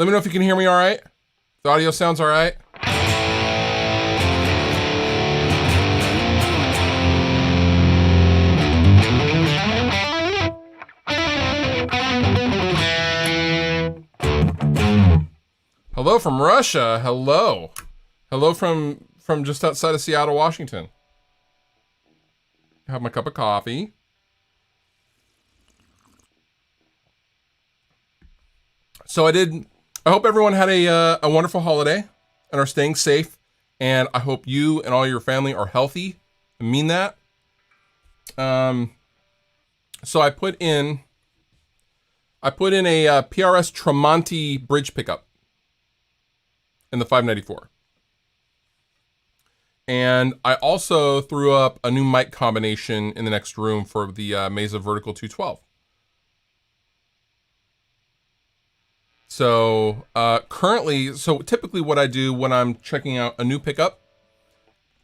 Let me know if you can hear me all right. The audio sounds all right. Hello from Russia. Hello. Hello from just outside of Seattle, Washington. I have my cup of coffee. So I hope everyone had a wonderful holiday and are staying safe. And I hope you and all your family are healthy. I mean that. So I put in a PRS Tremonti bridge pickup in the 594. And I also threw up a new mic combination in the next room for the Mesa Vertical 212. So currently, typically what I do when I'm checking out a new pickup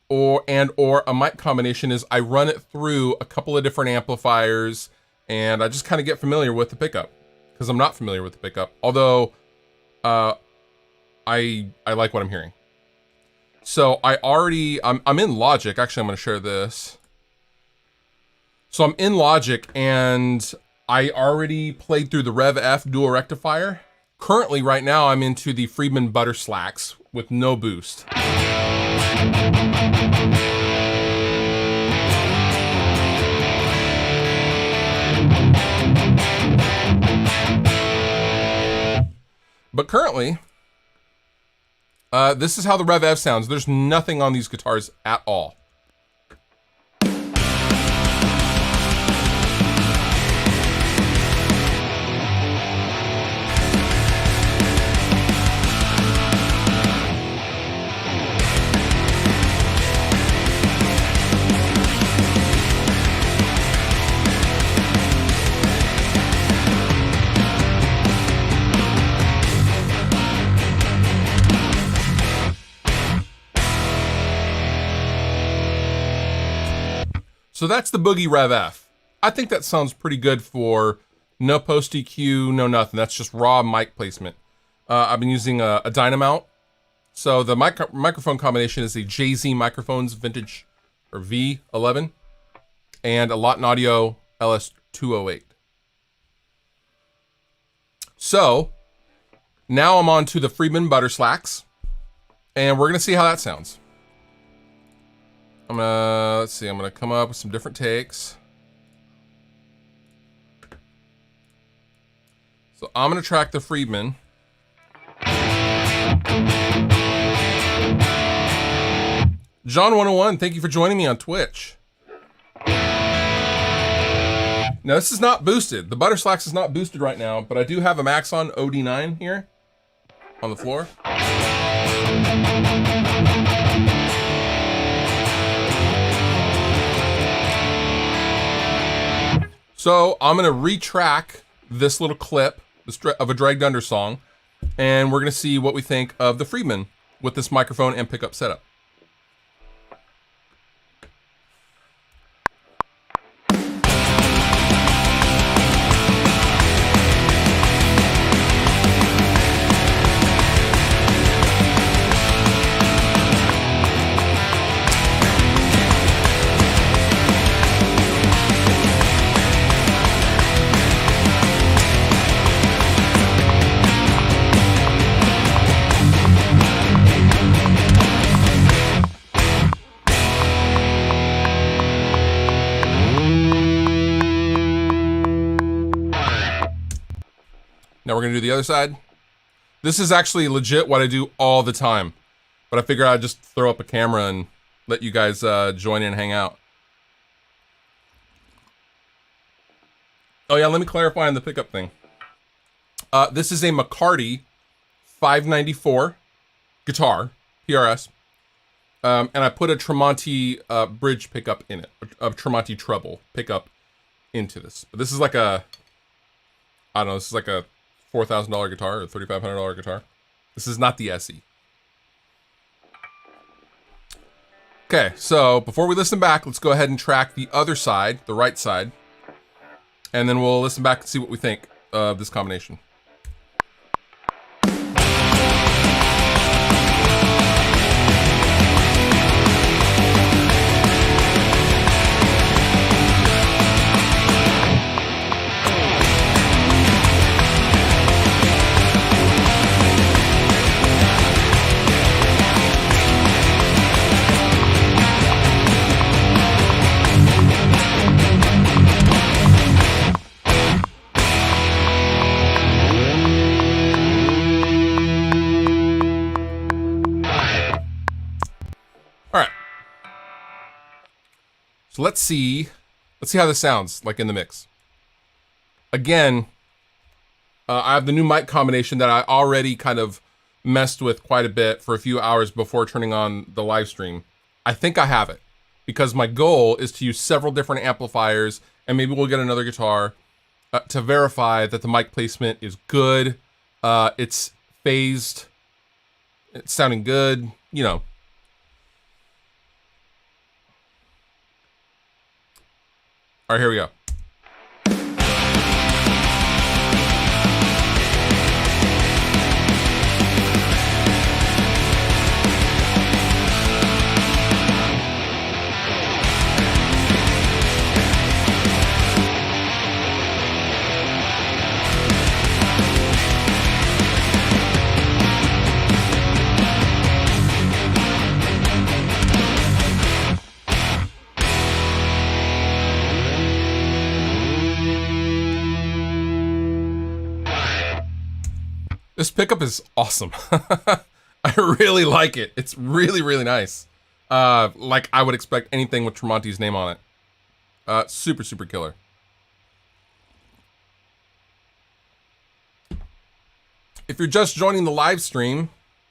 or a mic combination is I run it through a couple of different amplifiers and I just kind of get familiar with the pickup because I'm not familiar with the pickup. Although I like what I'm hearing. So I'm in Logic. Actually, I'm going to share this. So I'm in Logic and I already played through the Rev F dual rectifier. Currently, right now, I'm into the Friedman butter slacks with no boost. But currently, this is how the Rev F sounds. There's nothing on these guitars at all. So that's the Boogie Rev F. I think that sounds pretty good for no post EQ, no nothing. That's just raw mic placement. I've been using a Dynamount. So the microphone combination is a JZ Microphones Vintage or V11 and a Lawton Audio LS208. So now I'm on to the Friedman butter slacks and we're gonna see how that sounds. I'm gonna come up with some different takes. So I'm gonna track the Friedman. John 101, thank you for joining me on Twitch. Now this is not boosted. The butter slacks is not boosted right now, but I do have a Maxon OD9 here on the floor. So I'm gonna retrack this little clip of a Dragged Under song, and we're gonna see what we think of the Friedman with this microphone and pickup setup. Now we're gonna do the other side. This is actually legit what I do all the time, but I figured I'd just throw up a camera and let you guys join in and hang out. Oh yeah, let me clarify on the pickup thing. This is a McCarty 594 guitar, PRS, and I put a Tremonti bridge pickup in it, a Tremonti Treble pickup into this. But this is like a, I don't know, this is like a $4,000 guitar or $3,500 guitar. This is not the SE. Okay, so before we listen back, let's go ahead and track the other side, the right side, and then we'll listen back and see what we think of this combination. So let's see how this sounds like in the mix. Again, I have the new mic combination that I already kind of messed with quite a bit for a few hours before turning on the live stream. I think I have it because my goal is to use several different amplifiers, and maybe we'll get another guitar to verify that the mic placement is good. It's phased. It's sounding good, you know. All right, here we go. This pickup is awesome. I really like it. It's really, really nice. Like I would expect anything with Tremonti's name on it. Super, super killer. If you're just joining the live stream,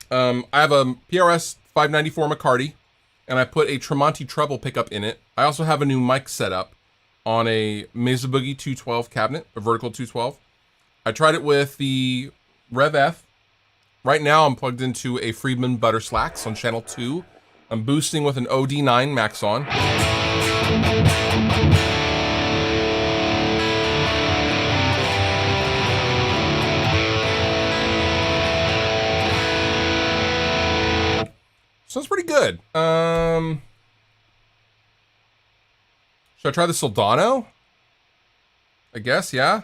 I have a PRS 594 McCarty, and I put a Tremonti Treble pickup in it. I also have a new mic setup on a Mesa Boogie 212 cabinet, a vertical 212. I tried it with the Rev F. Right now I'm plugged into a Friedman Butter Slacks on channel 2. I'm boosting with an OD9 Max on. Sounds pretty good. Should I try the Soldano? I guess, yeah.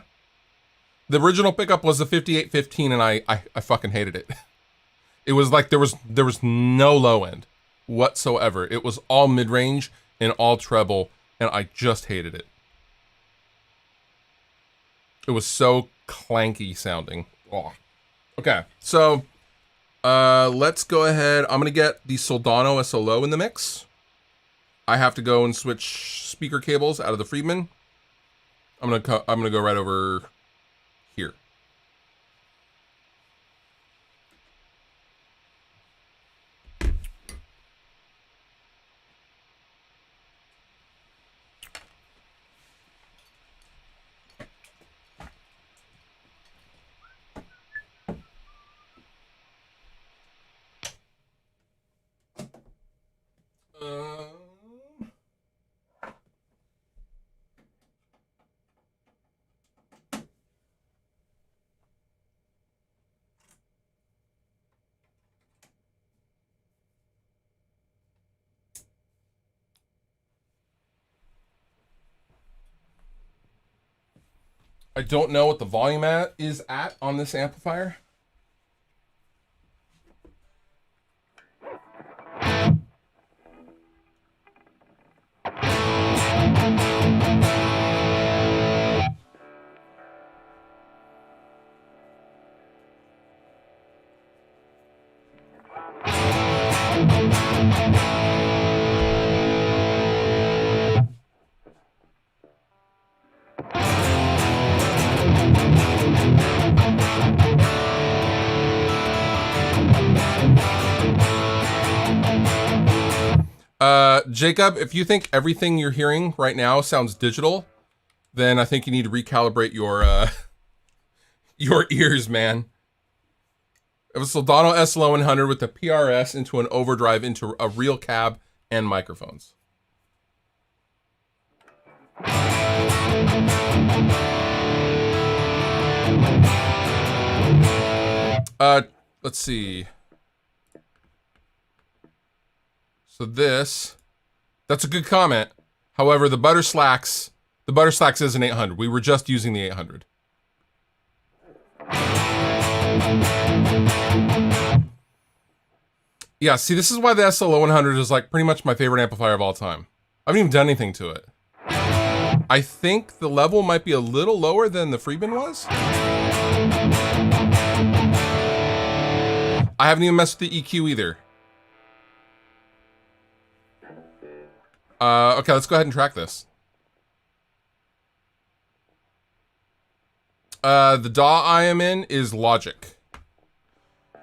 The original pickup was the 5815, and I fucking hated it. It was like there was no low end whatsoever. It was all mid-range and all treble, and I just hated it. It was so clanky sounding. Oh. Okay, so let's go ahead. I'm gonna get the Soldano SLO in the mix. I have to go and switch speaker cables out of the Friedman. I'm gonna go right over here. I don't know what the volume is at on this amplifier. Jacob, if you think everything you're hearing right now sounds digital, then I think you need to recalibrate your ears, man. It was Soldano SLO-100 with the PRS into an overdrive into a real cab and microphones. Let's see. So that's a good comment. However, the Butter Slacks is an 800. We were just using the 800. Yeah, see, this is why the SLO-100 is like pretty much my favorite amplifier of all time. I haven't even done anything to it. I think the level might be a little lower than the Friedman was. I haven't even messed with the EQ either. Okay, let's go ahead and track this. The DAW I am in is Logic.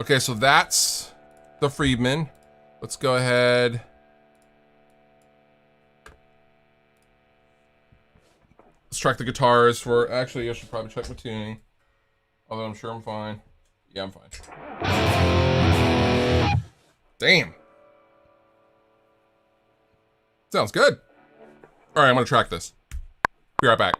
Okay, so that's the Friedman. Let's go ahead. Let's track the guitars for, actually, I should probably check my tuning. Although I'm sure I'm fine. Yeah, I'm fine. Damn. Sounds good. All right, I'm gonna track this. Be right back.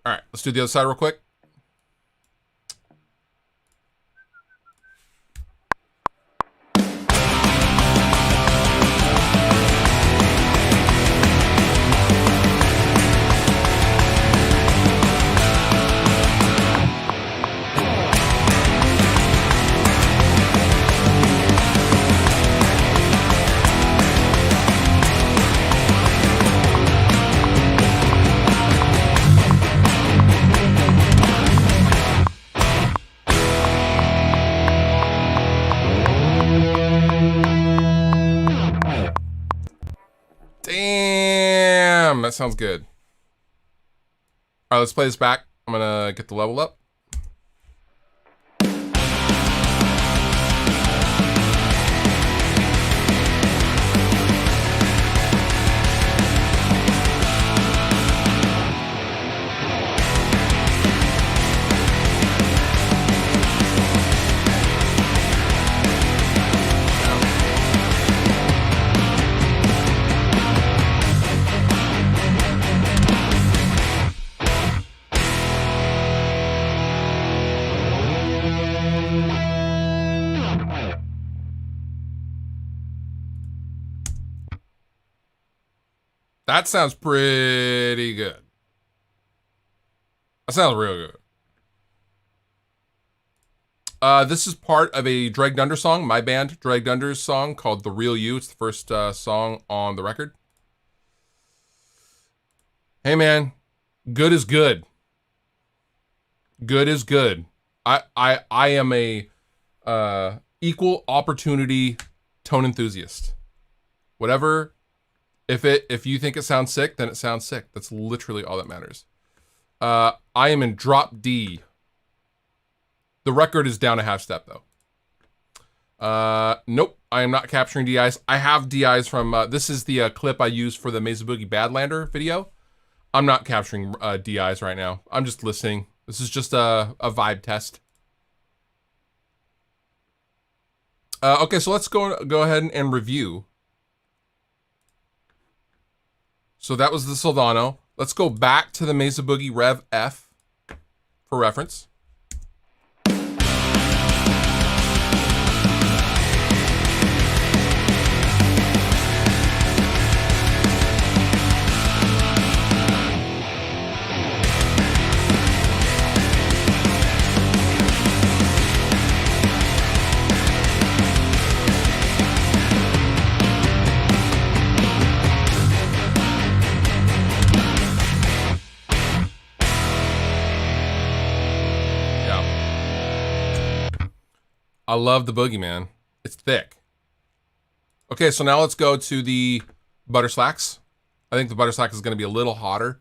All right, let's do the other side real quick. Damn, that sounds good. All right, let's play this back. I'm gonna get the level up. That sounds pretty good. That sounds real good. This is part of a Dragged Under song, my band Dragged Under's song called The Real You. It's the first song on the record. Hey man, good is good. Good is good. I am a equal opportunity tone enthusiast. Whatever. If you think it sounds sick, then it sounds sick. That's literally all that matters. I am in drop D. The record is down a half step though. Nope, I am not capturing DIs. I have DIs from, this is the clip I used for the Mesa Boogie Badlander video. I'm not capturing DIs right now. I'm just listening. This is just a vibe test. Okay, so let's go ahead and review. So that was the Soldano. Let's go back to the Mesa Boogie Rev F for reference. I love the Boogie, man. It's thick. Okay, so now let's go to the Butter Slacks. I think the Butter Slack is going to be a little hotter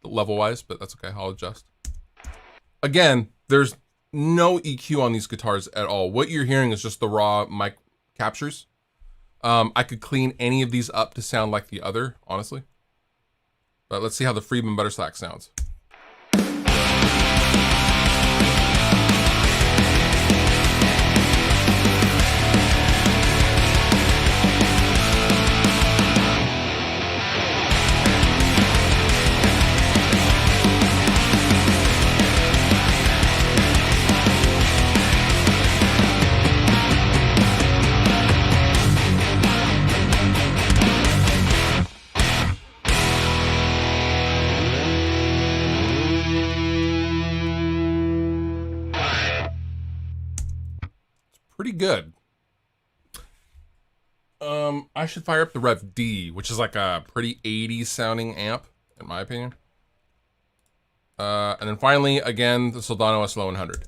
level-wise, but that's okay. I'll adjust. Again, there's no EQ on these guitars at all. What you're hearing is just the raw mic captures. I could clean any of these up to sound like the other, honestly. But let's see how the Friedman Butter Slack sounds. pretty good. I should fire up the Rev D, which is like a pretty 80s sounding amp, in my opinion. And then finally, again, the Soldano SLO-100.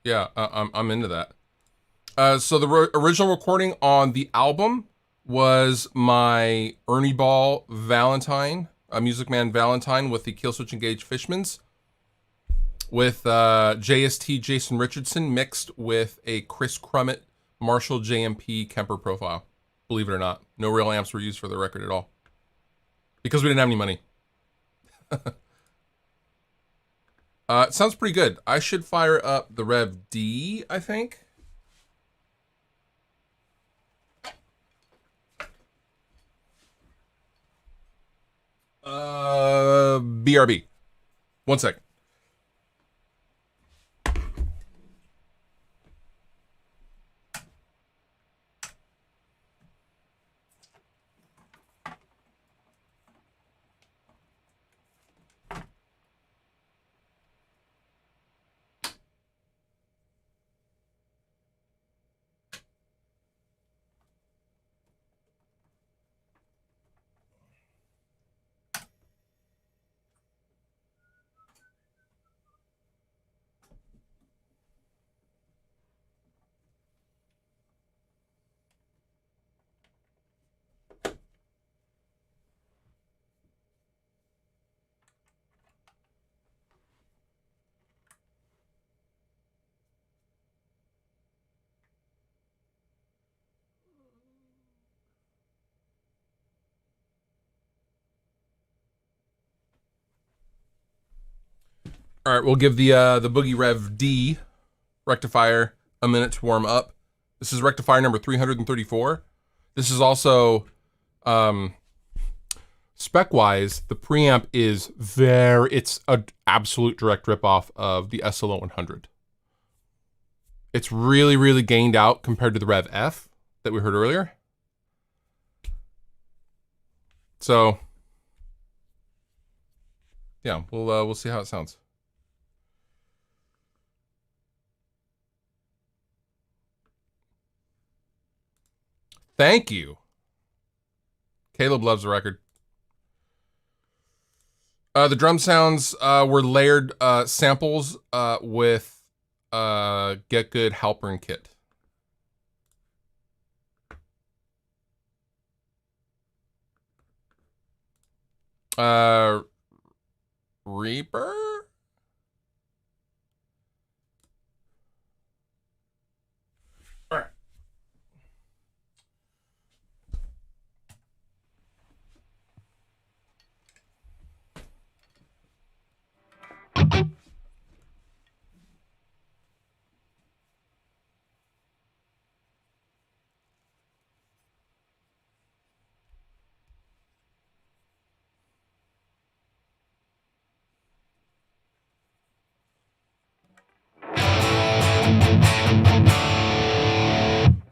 Yeah, I'm into that. So the original recording on the album was my Ernie Ball Valentine, a Music Man Valentine with the Killswitch Engage Fishmans, with JST Jason Richardson mixed with a Chris Crummett Marshall JMP Kemper profile. Believe it or not, no real amps were used for the record at all because we didn't have any money. It sounds pretty good. I should fire up the Rev D, I think. BRB. 1 sec. All right, we'll give the Boogie Rev D rectifier a minute to warm up. This is rectifier number 334. This is also, spec-wise, the preamp is it's an absolute direct ripoff of the SLO-100. It's really, really gained out compared to the Rev F that we heard earlier. So, yeah, we'll see how it sounds. Thank you. Caleb loves the record. The drum sounds were layered samples with Get Good Halpern kit. Reaper?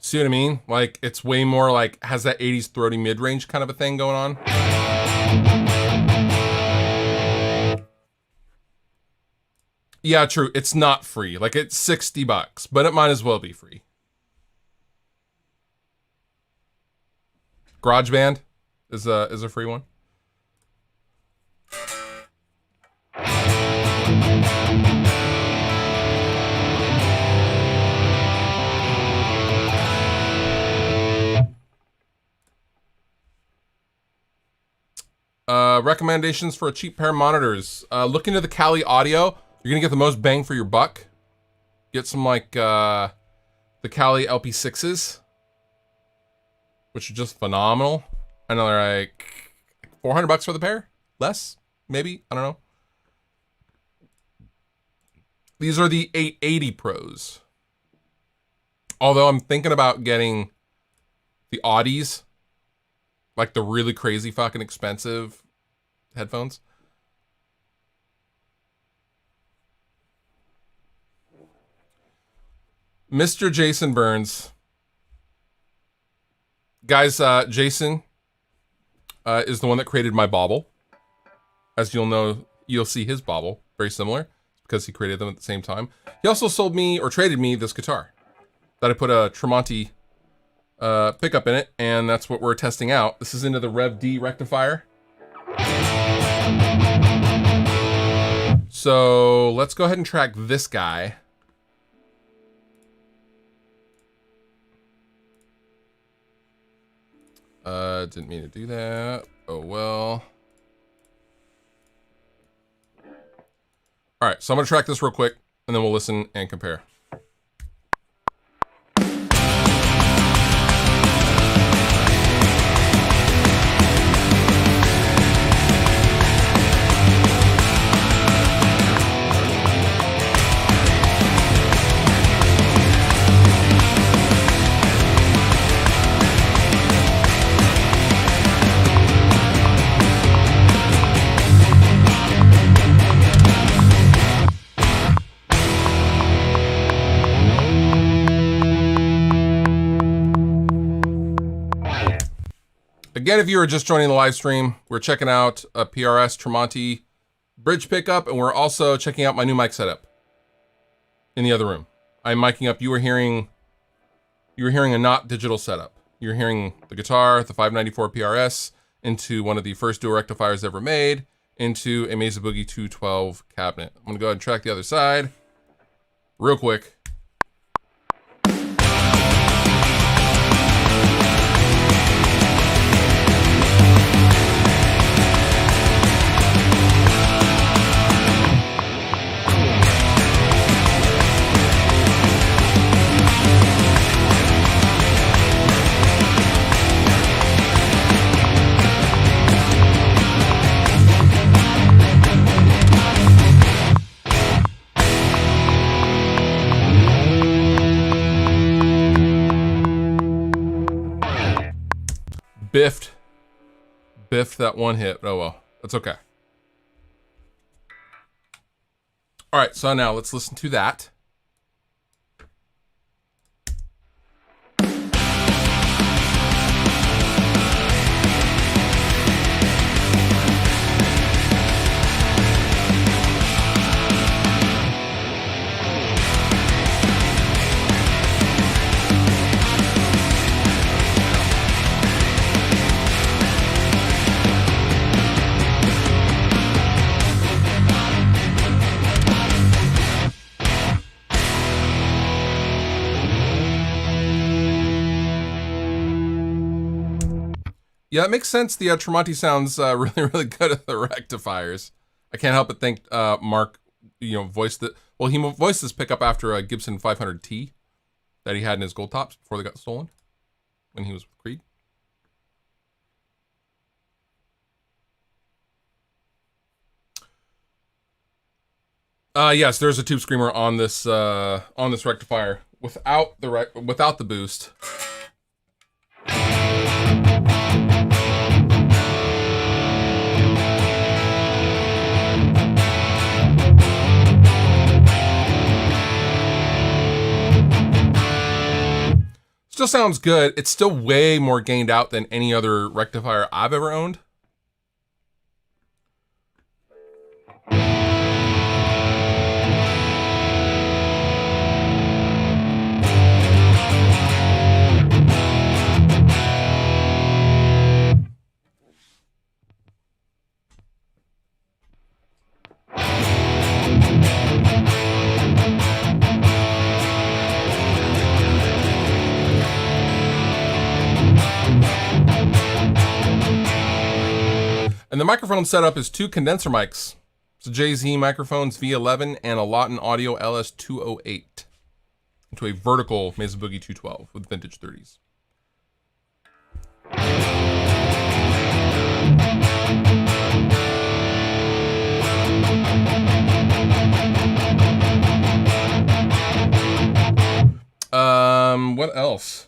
See what I mean? Like, it's way more like, has that 80s throaty mid-range kind of a thing going on. Yeah, true. It's not free. Like, it's $60, but it might as well be free. GarageBand is a free one. Recommendations for a cheap pair of monitors. Look into the Kali Audio. You're gonna get the most bang for your buck. Get some like the Kali LP6s, which are just phenomenal. I know they're like $400 for the pair, less maybe. I don't know. These are the 880 Pros. Although I'm thinking about getting the Audis, like the really crazy fucking expensive headphones. Mr. Jason Burns. Guys, Jason is the one that created my bauble. As you'll know, you'll see his bauble. Very similar, because he created them at the same time. He also sold me, or traded me, this guitar. That I put a Tremonti pickup in it, and that's what we're testing out. This is into the Rev D rectifier. So let's go ahead and track this guy. Didn't mean to do that. Oh well. All right, so I'm gonna track this real quick, and then we'll listen and compare. Again, if you are just joining the live stream, we're checking out a PRS Tremonti bridge pickup, and we're also checking out my new mic setup in the other room. I'm miking up. You were hearing a not digital setup. You're hearing the guitar, the 594 PRS, into one of the first dual rectifiers ever made, into a Mesa Boogie 212 cabinet. I'm gonna go ahead and track the other side real quick. Biffed that one hit. Oh well, that's okay. All right, so now let's listen to that. Yeah, it makes sense. The Tremonti sounds really, really good at the rectifiers. I can't help but think Mark, voiced it. Well, he voiced this pickup after a Gibson 500T that he had in his gold tops before they got stolen when he was with Creed. Yes, there's a tube screamer on this rectifier without the boost. Still sounds good. It's still way more gained out than any other rectifier I've ever owned. And the microphone setup is two condenser mics. It's a JZ microphones V11 and a Lawton Audio LS208 into a vertical Mesa Boogie 212 with vintage 30s. What else?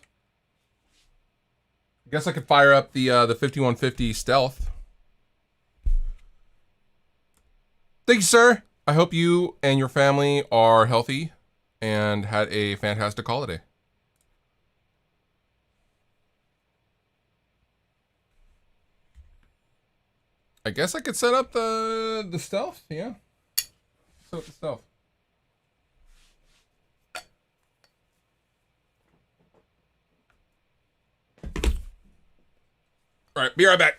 I guess I could fire up the 5150 Stealth. Thank you, sir. I hope you and your family are healthy and had a fantastic holiday. I guess I could set up the Stealth, yeah. Set up the Stealth. All right, be right back.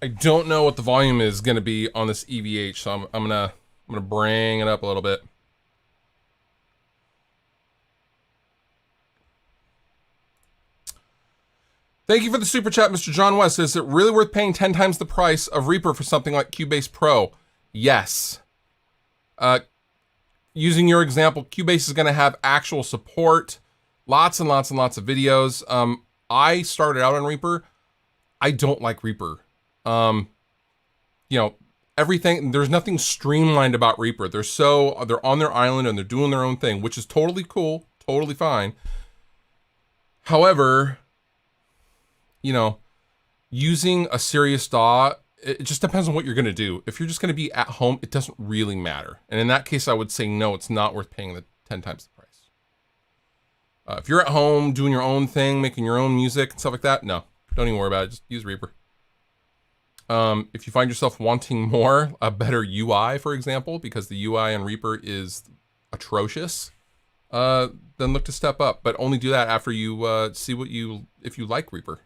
I don't know what the volume is going to be on this EVH, so I'm gonna bring it up a little bit. Thank you for the super chat, Mr. John West. Is it really worth paying 10 times the price of Reaper for something like Cubase Pro? Yes. Using your example, Cubase is going to have actual support, lots and lots and lots of videos. I started out on Reaper. I don't like Reaper. You know, everything, there's nothing streamlined about Reaper. They're on their island and they're doing their own thing, which is totally cool, totally fine. However, you know, using a serious DAW, it just depends on what you're going to do. If you're just going to be at home, it doesn't really matter. And in that case, I would say, no, it's not worth paying the 10 times the price. If you're at home doing your own thing, making your own music and stuff like that, no, don't even worry about it. Just use Reaper. If you find yourself wanting more, a better UI, for example, because the UI on Reaper is atrocious, then look to step up. But only do that after you see if you like Reaper.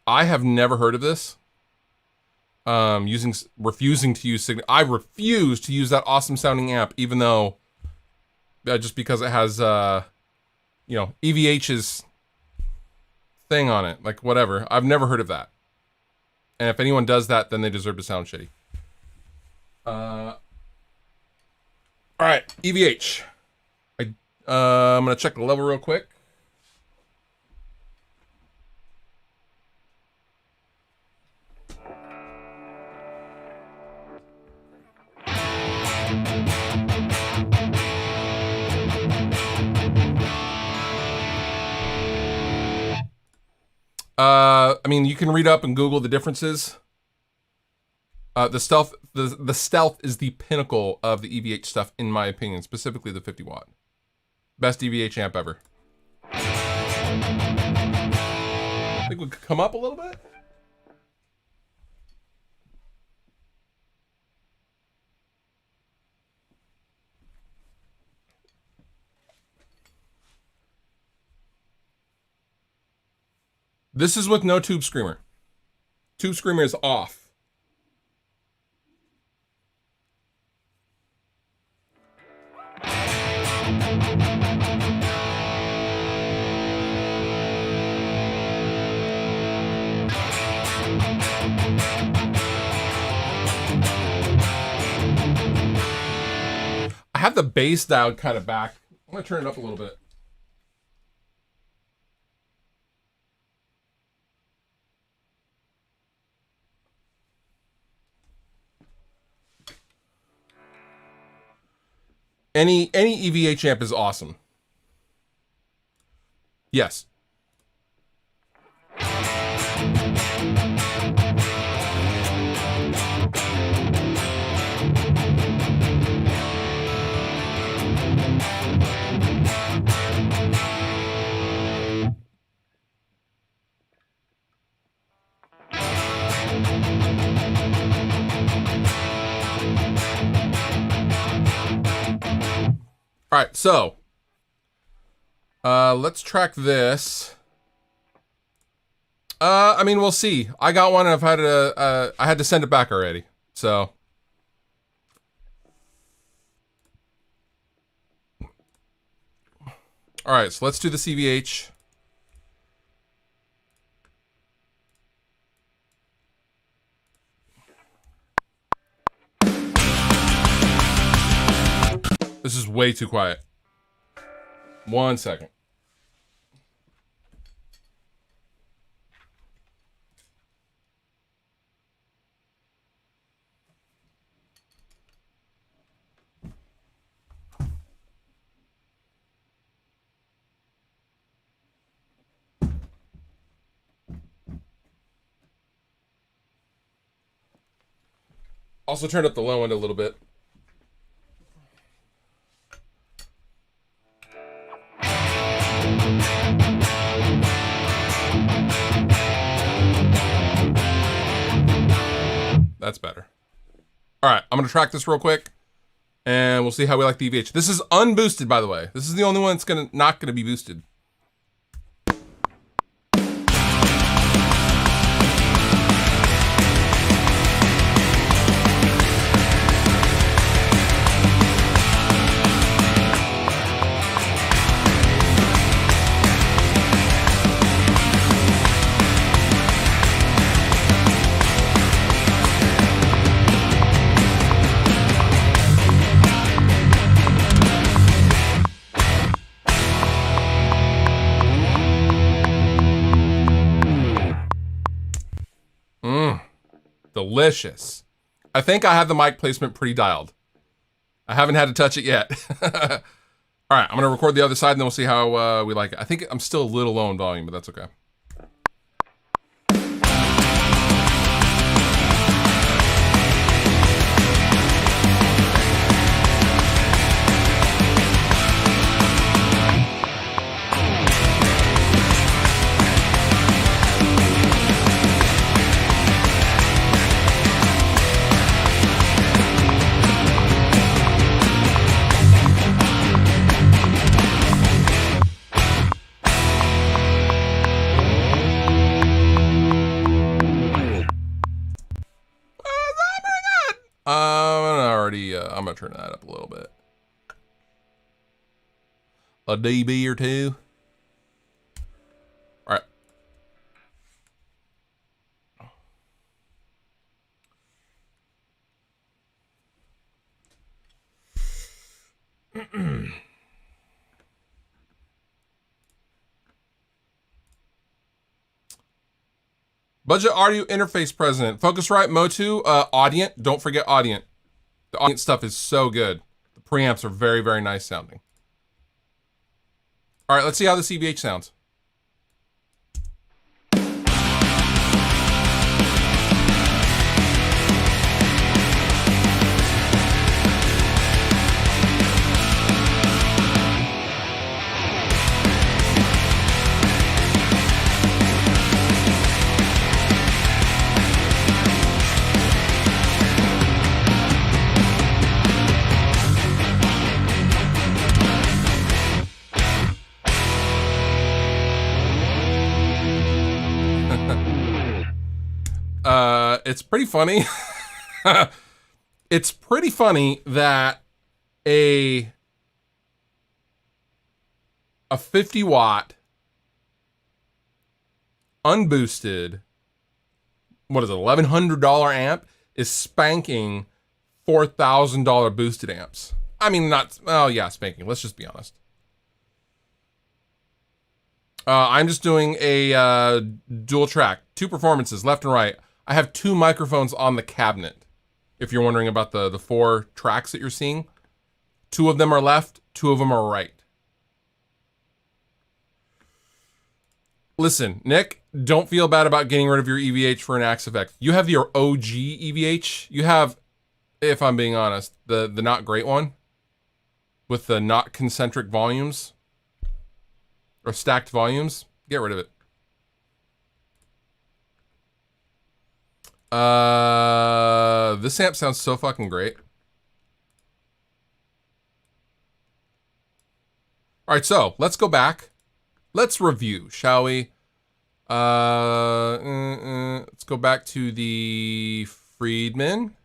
I have never heard of this. Refusing to use Signal. I refuse to use that awesome sounding amp, even though just because it has you know, EVH's thing on it, like whatever. I've never heard of that. And if anyone does that, then they deserve to sound shitty. All right, EVH. I'm gonna check the level real quick. I mean, you can read up and Google the differences. The Stealth is the pinnacle of the EVH stuff, in my opinion, specifically the 50 watt. Best EVH amp ever. I think we could come up a little bit. This is with no Tube Screamer. Tube Screamer is off. I have the bass dialed kind of back. I'm gonna turn it up a little bit. Any EVH amp is awesome. Yes. All right, so let's track this. I mean, we'll see. I got one, and I've had to, I had to send it back already. So, all right, so let's do the EVH. This is way too quiet. 1 second. Also turned up the low end a little bit. That's better. All right, I'm gonna track this real quick, and we'll see how we like the EVH. This is unboosted, by the way. This is the only one that's not gonna be boosted. Delicious. I think I have the mic placement pretty dialed. I haven't had to touch it yet. All right, I'm gonna record the other side and then we'll see how we like it. I think I'm still a little low in volume, but that's okay. I'm gonna turn that up a little bit. A dB or two. All right. Budget audio interface president. Focusrite Motu, Audient. Don't forget Audient. The Audient stuff is so good. The preamps are very, very nice sounding. All right, let's see how this EVH sounds. It's pretty funny. It's pretty funny that a 50 watt unboosted, what is it, $1,100 amp is spanking $4,000 boosted amps. I mean, not, well, yeah, spanking. Let's just be honest. I'm just doing a dual track, 2 performances, left and right. I have 2 microphones on the cabinet. If you're wondering about the 4 tracks that you're seeing, 2 of them are left, 2 of them are right. Listen, Nick, don't feel bad about getting rid of your EVH for an Axe effect. You have your OG EVH. You have, if I'm being honest, the not great one with the not concentric volumes or stacked volumes. Get rid of it. This amp sounds so fucking great. All right, so let's go back. Let's review, shall we? Let's go back to the Friedman.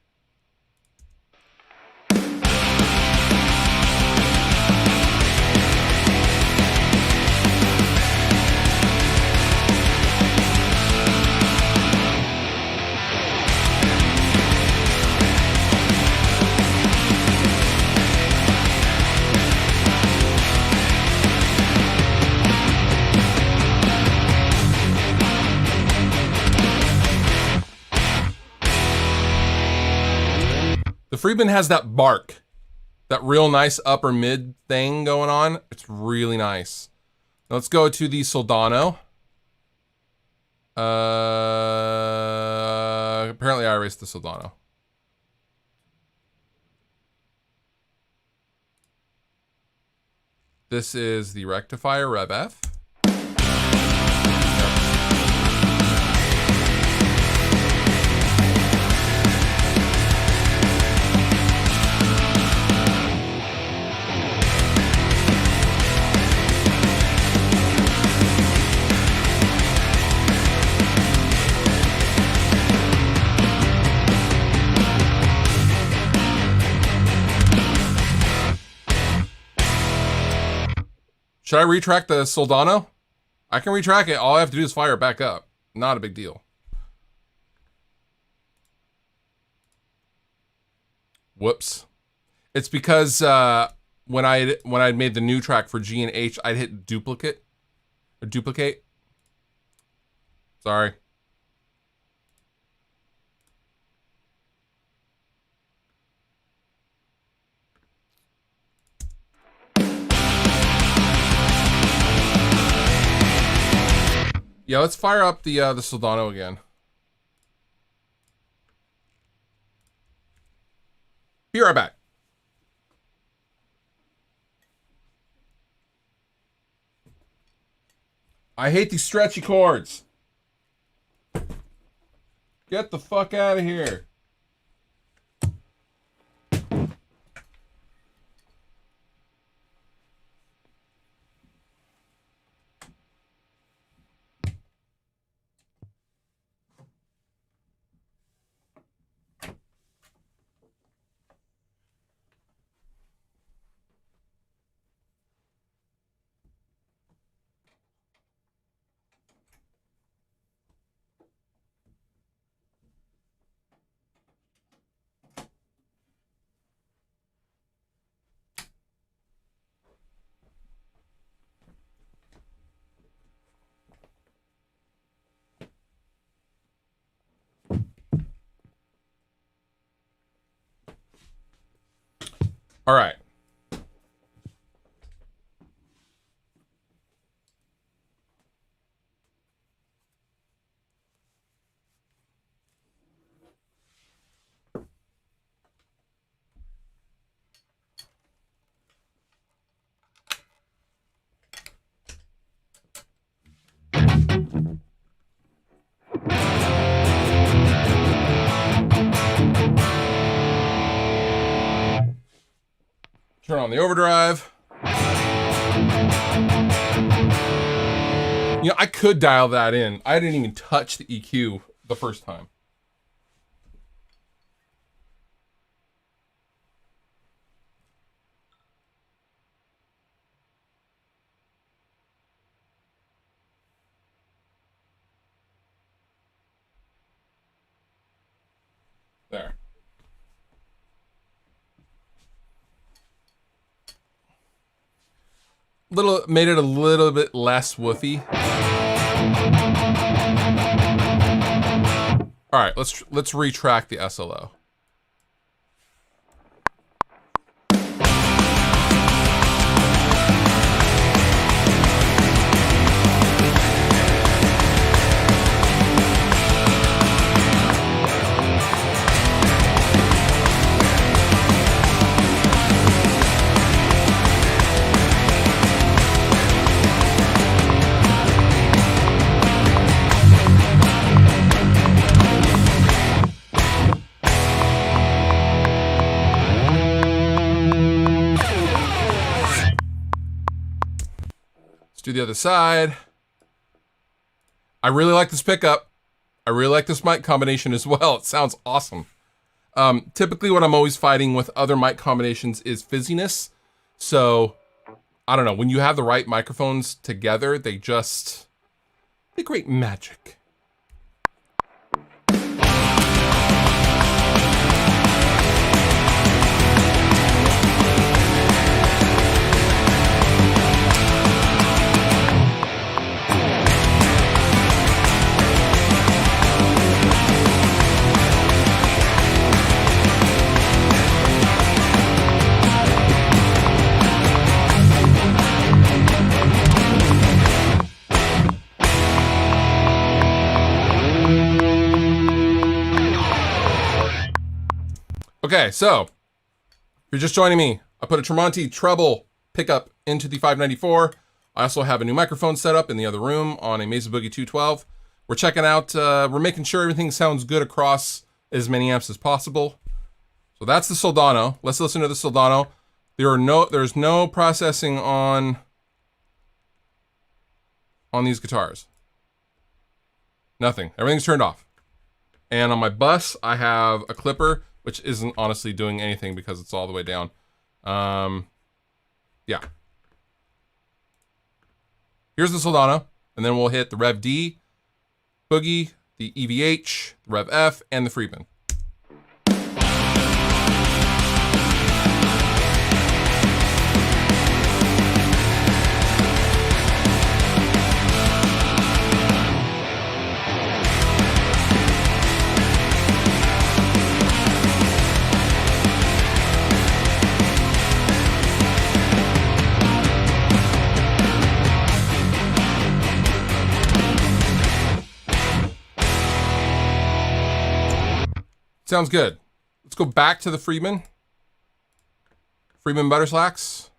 The Friedman has that bark, that real nice upper mid thing going on. It's really nice. Now let's go to the Soldano. Apparently I erased the Soldano. This is the Rectifier Rev F. Should I retract the Soldano? I can retract it. All I have to do is fire it back up. Not a big deal. Whoops. It's because when I made the new track for G and H, I'd hit duplicate. Sorry. Yeah, let's fire up the Soldano again. Be right back. I hate these stretchy cords. Get the fuck out of here. All right. Turn on the overdrive. You know, I could dial that in. I didn't even touch the EQ the first time. There. Made it a little bit less woofy. All right, let's retract the SLO. the other side. I really like this pickup. I really like this mic combination as well. It sounds awesome. Typically what I'm always fighting with other mic combinations is fizziness. So, I don't know, when you have the right microphones together, they create magic. Okay, so if you're just joining me, I put a Tremonti Treble pickup into the 594. I also have a new microphone set up in the other room on a Mesa Boogie 212. We're checking out, we're making sure everything sounds good across as many amps as possible. So that's the Soldano. Let's listen to the Soldano. There's no processing on these guitars. Nothing. Everything's turned off. And on my bus, I have a clipper, which isn't honestly doing anything because it's all the way down. Yeah. Here's the Soldano, and then we'll hit the Rev D, Boogie, the EVH, the Rev F, and the Friedman. Sounds good. Let's go back to the Friedman. Friedman butter slacks.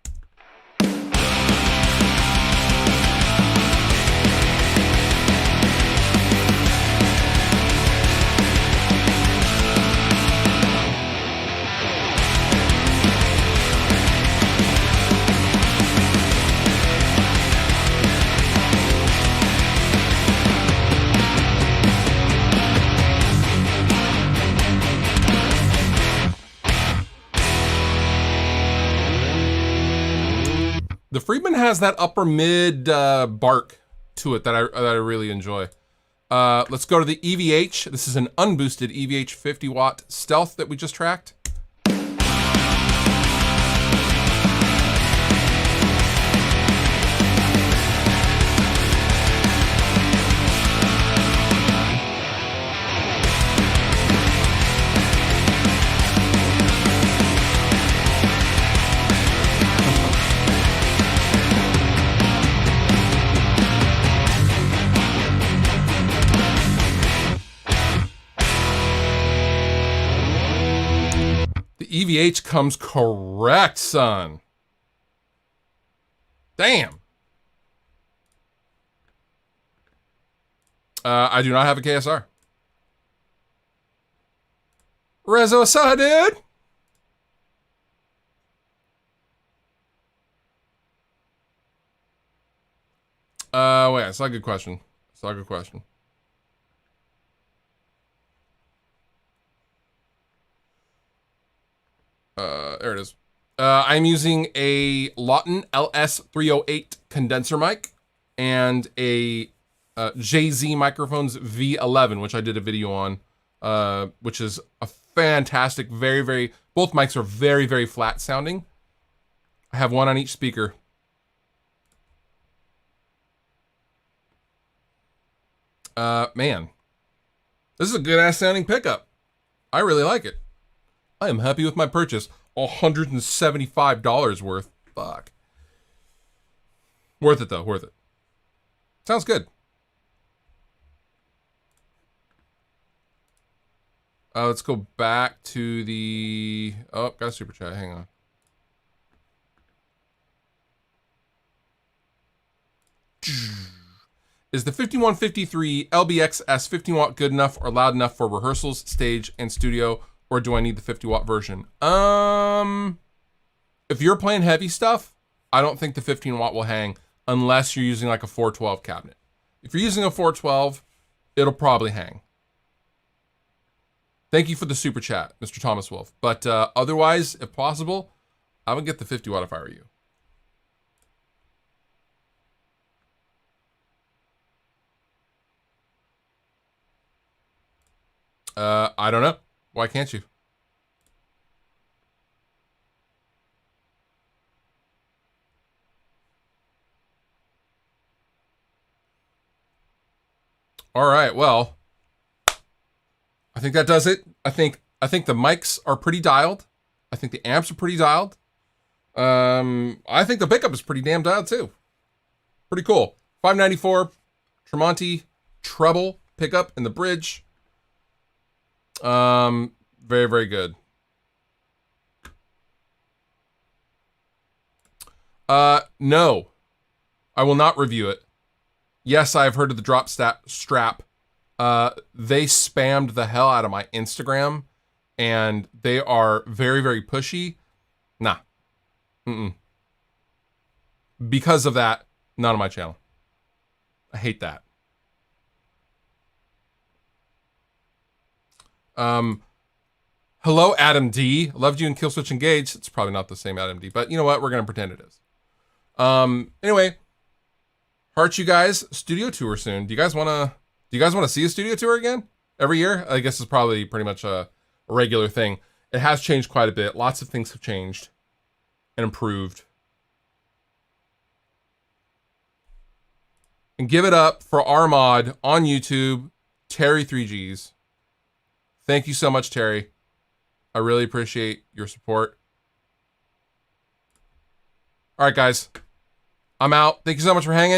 The Friedman has that upper mid bark to it that I really enjoy. Let's go to the EVH. This is an unboosted EVH 50 watt Stealth that we just tracked. EVH comes correct, son. Damn. I do not have a KSR. Rezo Asa, dude. Wait, it's not a good question. It's not a good question. There it is. I'm using a Lawton LS308 condenser mic and a JZ Microphones V11, which I did a video on, which is a fantastic, both mics are very, very flat sounding. I have one on each speaker. Man, this is a good ass sounding pickup. I really like it. I am happy with my purchase. $175 worth. Fuck. Worth it though, worth it. Sounds good. Let's go back to the... Oh, got a super chat, hang on. Is the 5153 LBXS 15 watt good enough or loud enough for rehearsals, stage, and studio? Or do I need the 50 watt version? If you're playing heavy stuff, I don't think the 15 watt will hang. unless you're using like a 412 cabinet. If you're using a 412, it'll probably hang. Thank you for the super chat, Mr. Thomas Wolf. But otherwise, if possible, I would get the 50 watt if I were you. I don't know. Why can't you? All right, well, I think that does it. I think the mics are pretty dialed. I think the amps are pretty dialed. I think the pickup is pretty damn dialed too. Pretty cool. 594 Tremonti Treble pickup in the bridge. Very, very good. No, I will not review it. Yes, I've heard of the drop strap. They spammed the hell out of my Instagram, and they are very, very pushy. Nah. Because of that, not on my channel. I hate that. Hello, Adam D. Loved you in Killswitch Engage. It's probably not the same Adam D, but you know what? We're going to pretend it is. Anyway, heart you guys, studio tour soon. Do you guys want to see a studio tour again? Every year? I guess it's probably pretty much a regular thing. It has changed quite a bit. Lots of things have changed and improved. And give it up for our mod on YouTube, Terry 3Gs. Thank you so much, Terry. I really appreciate your support. All right, guys. I'm out. Thank you so much for hanging.